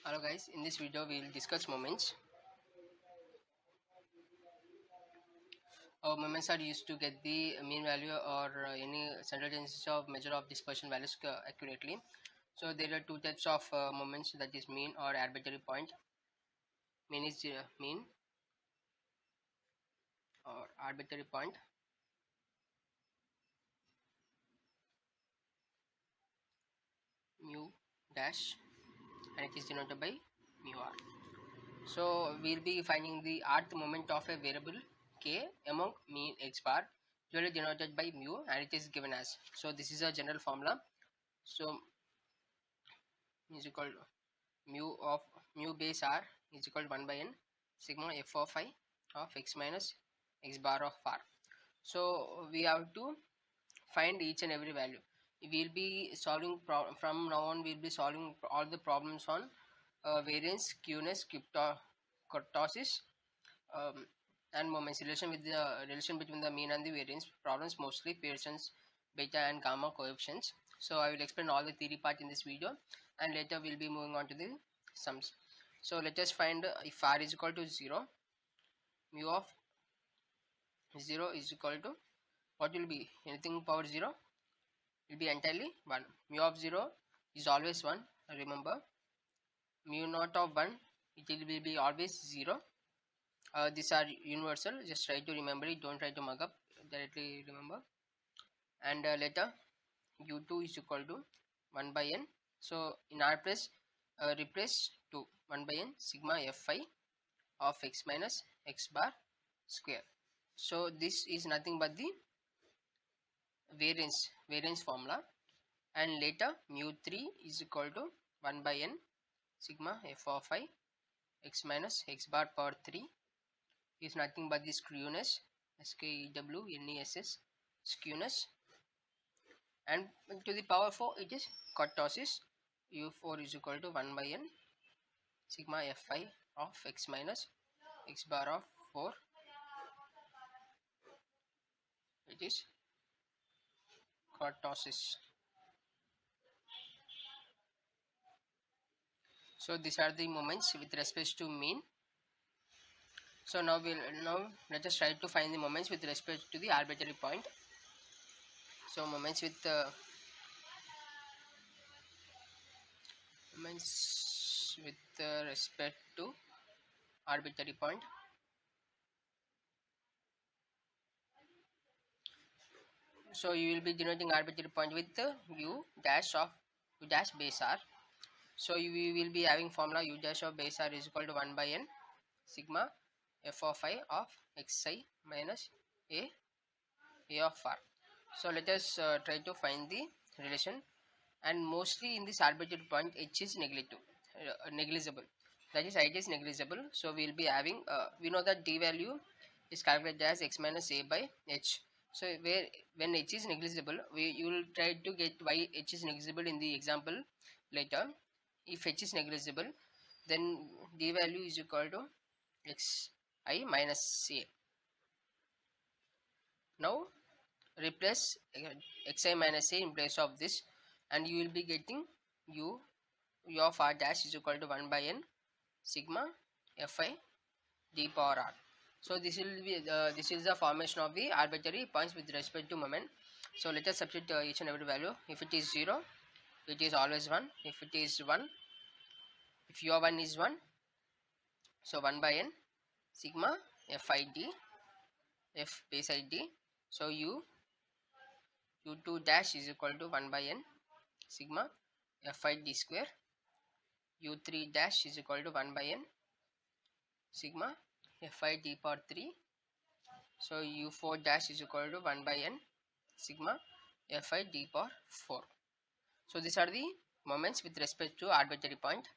Hello guys, in this video we will discuss moments. Our moments are used to get the mean value or any central tendency of measure of dispersion values accurately. So there are two types of moments, that is mean or arbitrary point. Mean is mean or arbitrary point. Mu dash, and it is denoted by mu r. So we'll be finding the rth moment of a variable k among mean x bar, usually denoted by mu, and it is given as. So this is a general formula. So is equal to mu base r is equal to 1 by n sigma f of I of x minus x bar of r. So we have to find each and every value. We'll be solving from now on. We'll be solving all the problems on variance, skewness, kurtosis, um, and moments, relation with the relation between the mean and the variance problems, mostly Pearson's beta and gamma coefficients. So I will explain all the theory part in this video, and later we'll be moving on to the sums. So let us find if r is equal to 0, mu of 0 is equal to, what will be, anything power 0 will be entirely 1. Mu of 0 is always 1, remember. Mu naught of 1, it will be always 0. These are universal, just try to remember it, don't try to mug up, directly remember. And later u2 is equal to 1 by n. So in our place, replace to 1 by n sigma fi of x minus x bar square. So this is nothing but the variance formula. And later mu3 is equal to 1 by n sigma f of I x minus x bar power 3 is nothing but the skewness, skewnes, skewness. And to the power 4 it is kurtosis. U4 is equal to 1 by n sigma fi of x minus x bar of 4, it is kurtosis. So these are the moments with respect to mean. So now let us try to find the moments with respect to the arbitrary point. So moments with respect to arbitrary point. So you will be denoting arbitrary point with u dash of u dash base r. So we will be having formula u dash of base r is equal to 1 by n sigma f of I of xi minus a of r. So let us try to find the relation. And mostly in this arbitrary point h is negligible, that is it is negligible. So we will be having we know that d value is calculated as x minus a by h. So when h is negligible, you will try to get why h is negligible in the example later. If h is negligible, then d value is equal to xi minus a. Now replace xi minus a in place of this, and you will be getting u of r dash is equal to 1 by n sigma fi d power r. So this will be this is the formation of the arbitrary points with respect to moment. So let us substitute each and every value. If it is 0, it is always 1. If it is 1, if u of 1 is 1, so 1 by n sigma fi d f base I d. So u2 dash is equal to 1 by n sigma fi d square. U3 dash is equal to 1 by n sigma fi d power 3. So u4 dash is equal to 1 by n sigma fi d power 4. So these are the moments with respect to arbitrary point.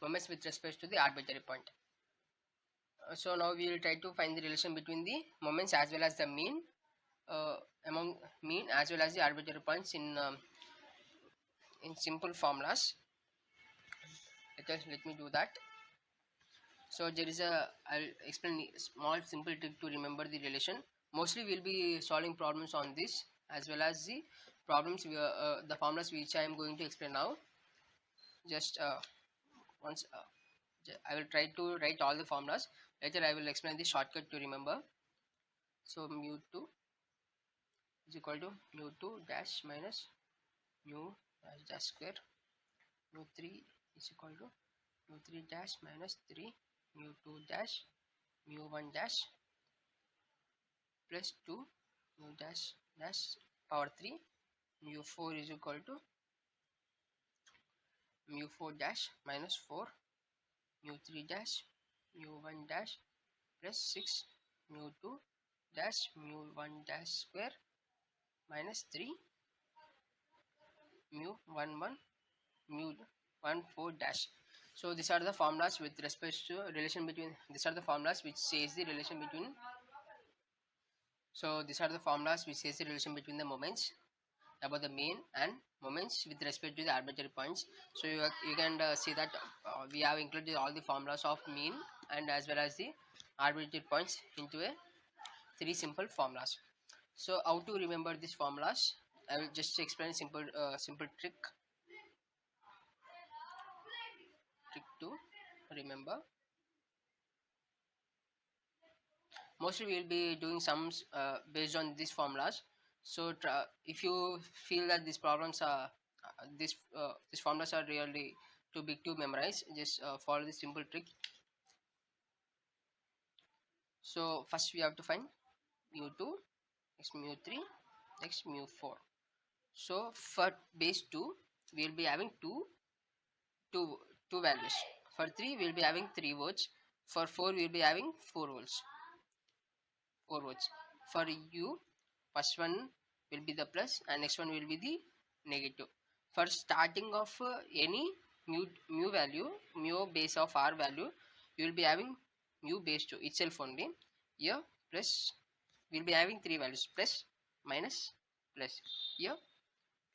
Moments with respect to the arbitrary point. So now we will try to find the relation between the moments as well as the mean, among mean as well as the arbitrary points in simple formulas. Let me do that. So there is a, I'll explain a small simple trick to remember the relation. Mostly we'll be solving problems on this as well as the problems the formulas which I am going to explain now. Just once I will try to write all the formulas. Later I will explain the shortcut to remember. So mu2 is equal to mu2 dash minus mu dash square. Mu3 is equal to mu3 dash minus 3 mu2 dash mu1 dash plus 2 mu dash dash power 3 mu4 is equal to mu4 dash minus 4 mu3 dash mu1 dash plus 6 mu2 dash mu1 dash square minus 3 mu11 mu14 dash. So these are the formulas with respect to relation between, these are the formulas which says the relation between, so these are the formulas which says the relation between the moments about the mean and moments with respect to the arbitrary points. So you can see that we have included all the formulas of mean and as well as the arbitrary points into a three simple formulas. So how to remember these formulas? I will just explain simple trick to remember. Mostly we will be doing sums based on these formulas. So if you feel that these problems are these formulas are really too big to memorize, just follow this simple trick. So first we have to find mu2, next mu3, next mu4. So for base 2 we will be having two values. For 3 we will be having 3 volts. For 4 we will be having 4 volts. For u, first one will be the plus and next one will be the negative. For starting of any mu value, mu base of r value, you will be having mu base 2 itself only. Here plus we will be having three values, plus, minus, plus. Here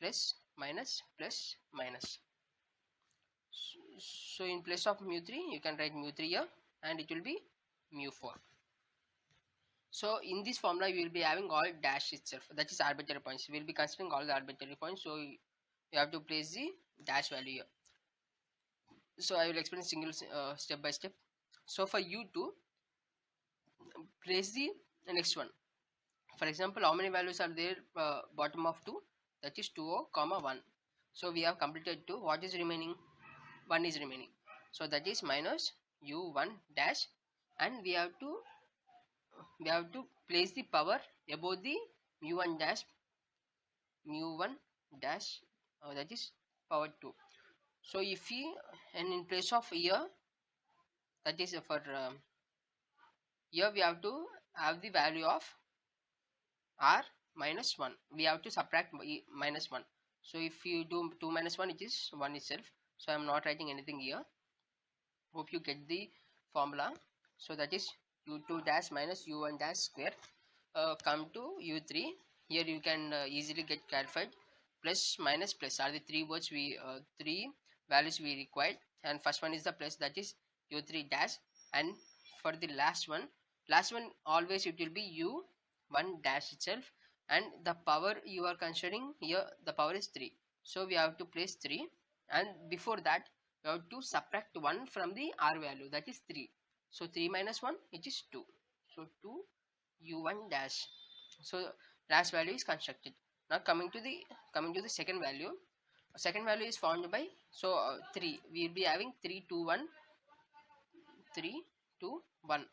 plus, minus, plus, minus. So in place of mu3 you can write mu3 here and it will be mu4. So in this formula you will be having all dash itself, that is arbitrary points. We will be considering all the arbitrary points, so you have to place the dash value here. So I will explain single step by step. So for you to place the next one, for example, how many values are there bottom of 2? That is 2 comma 1. So we have completed 2. What is remaining? 1 is remaining. So that is minus u1 dash, and we have to place the power above the mu1 dash that is power 2. So if we, and in place of here, that is for here we have to have the value of r minus 1. We have to subtract minus 1. So if you do 2 minus 1, it is 1 itself. So I am not writing anything here. Hope you get the formula. So that is u2 dash minus u1 dash square. Come to u3. Here you can easily get clarified. Plus minus plus are the three words three values we required, and first one is the plus, that is u3 dash, and for the last one always it will be u1 dash itself, and the power you are considering here, the power is 3. So we have to place 3, and before that we have to subtract 1 from the r value, that is 3. So 3 minus 1, it is 2. So 2 u1 dash. So dash value is constructed. Now coming to the second value. Second value is found by 3. We will be having 3 2 1 3 2 1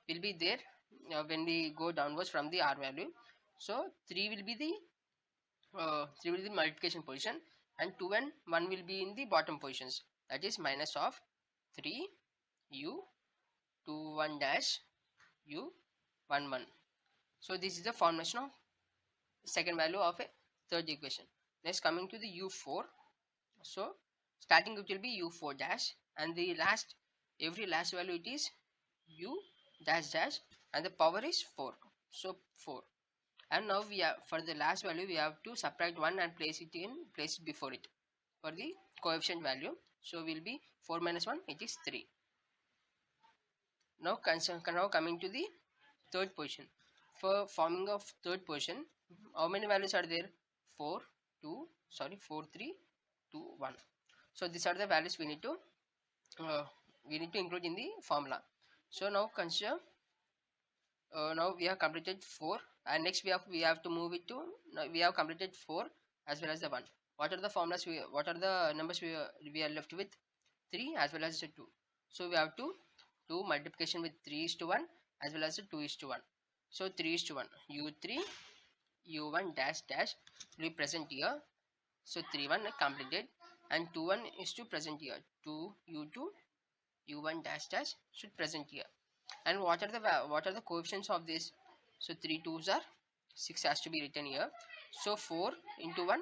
will be there when we go downwards from the r value. So 3 will be the multiplication position, and 2 and 1 will be in the bottom positions, that is minus of 3 u 2 1 dash u 1 1. So this is the formation of second value of a third equation. Next coming to the u4. So starting it will be u4 dash, and the every last value it is u dash dash, and the power is 4. So 4. And now we have, for the last value we have to subtract 1 and place it before it for the coefficient value. So will be 4 minus 1, it is 3. Now coming to the third position. For forming of third position, how many values are there? 4 4 3 2 1. So these are the values uh, we need to include in the formula. So now consider, now we have completed 4, and next we have to move it to, now we have completed 4 as well as the 1. What are the formulas, what are the numbers we are left with? 3 as well as the 2. So we have to do multiplication with 3 is to 1 as well as the 2 is to 1. So 3 is to 1, u3 u1 dash dash will be present here. So 3 1 completed, and 2 1 is to present here. 2 u2 u1 dash dash should present here. And what are the coefficients of this? So 3 2s are 6 has to be written here. So 4 into 1,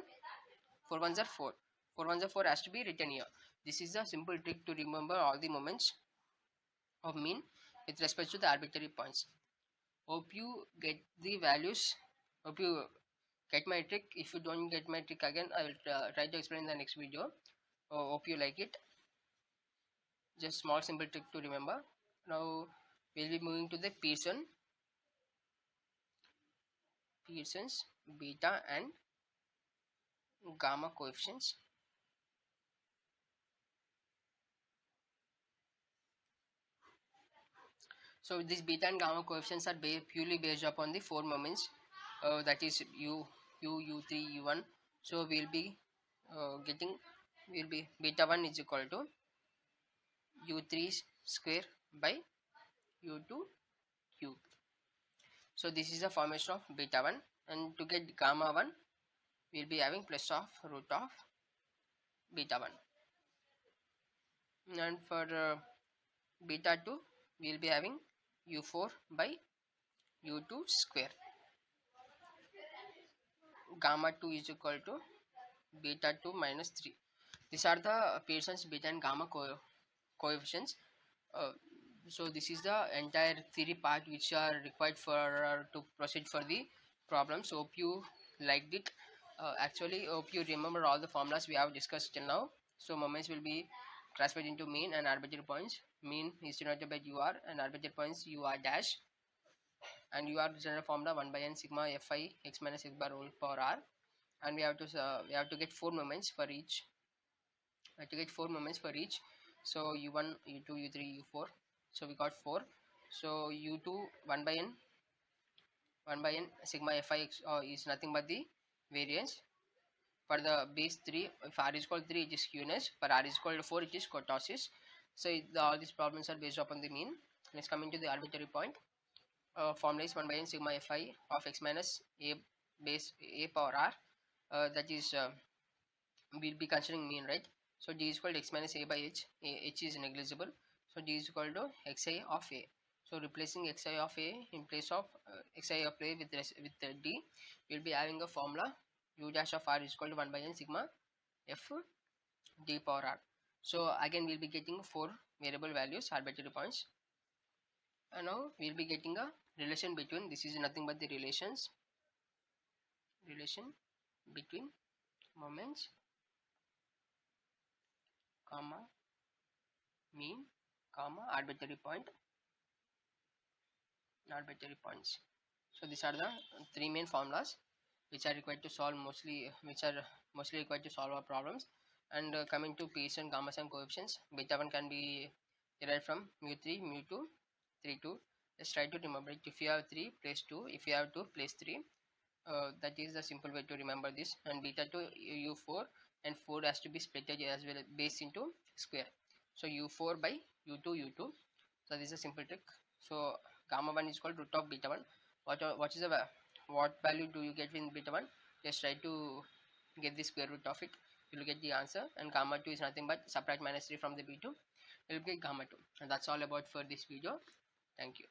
4 ones are 4, 4 ones are 4 has to be written here. This is a simple trick to remember all the moments of mean with respect to the arbitrary points. Hope you get the values. Hope you get my trick. If you don't get my trick, again I will try to explain in the next video. Hope you like it. Just small simple trick to remember. Now we'll be moving to the Pearson's beta and gamma coefficients. So these beta and gamma coefficients are purely based upon the four moments, that is u3 u1. So we'll be beta 1 is equal to u3 square by u2 cube. So this is the formation of beta 1, and to get gamma 1 we'll be having plus of root of beta 1, and for beta 2 we'll be having u4 by u2 square. Gamma 2 is equal to beta 2 minus 3. These are the Pearson's beta and gamma coefficients. Uh, so this is the entire theory part which are required for to proceed for the problem. So hope you liked it. Actually hope you remember all the formulas we have discussed till now. So moments will be classified into mean and arbitrary points. Mean is denoted by ur, and arbitrary points ur dash, and ur general formula 1 by n sigma fi x minus x bar whole power r. And we have to get four moments for each. So u1 u2 u3 u4. So we got 4. So u2 1 by n sigma fi x is nothing but the variance. For the base 3, if r is equal to 3 it is skewness, for r is equal to 4 it is kurtosis. So all these problems are based upon the mean. Let's come into the arbitrary point. Formula is 1 by n sigma fi of x minus a base a power r. That is we'll be considering mean, right? So d is equal to x minus a by h. H is negligible, so d is equal to xi of a. So replacing xi of a in place of xi of a with d, we'll be having a formula u dash of r is equal to 1 by n sigma f d power r. So again we'll be getting four variable values, arbitrary points, and now we'll be getting a relation between, this is nothing but the relation between moments, comma, mean, comma, arbitrary points. So these are the three main formulas which are required to solve mostly required to solve our problems. And coming to Pearson gammas and coefficients, beta 1 can be derived from mu3 mu2 3 2. Just try to remember it. If you have 3 place 2, if you have 2 place 3, that is the simple way to remember this. And beta 2 u4, and 4 has to be split as well, base into square. So u4 by u2 u2. So this is a simple trick. So gamma 1 is called root of beta 1. What is the what value do you get in beta 1? Just try to get the square root of it, you will get the answer. And gamma 2 is nothing but subtract minus 3 from the b2, you will get gamma 2. And that's all about for this video. Thank you.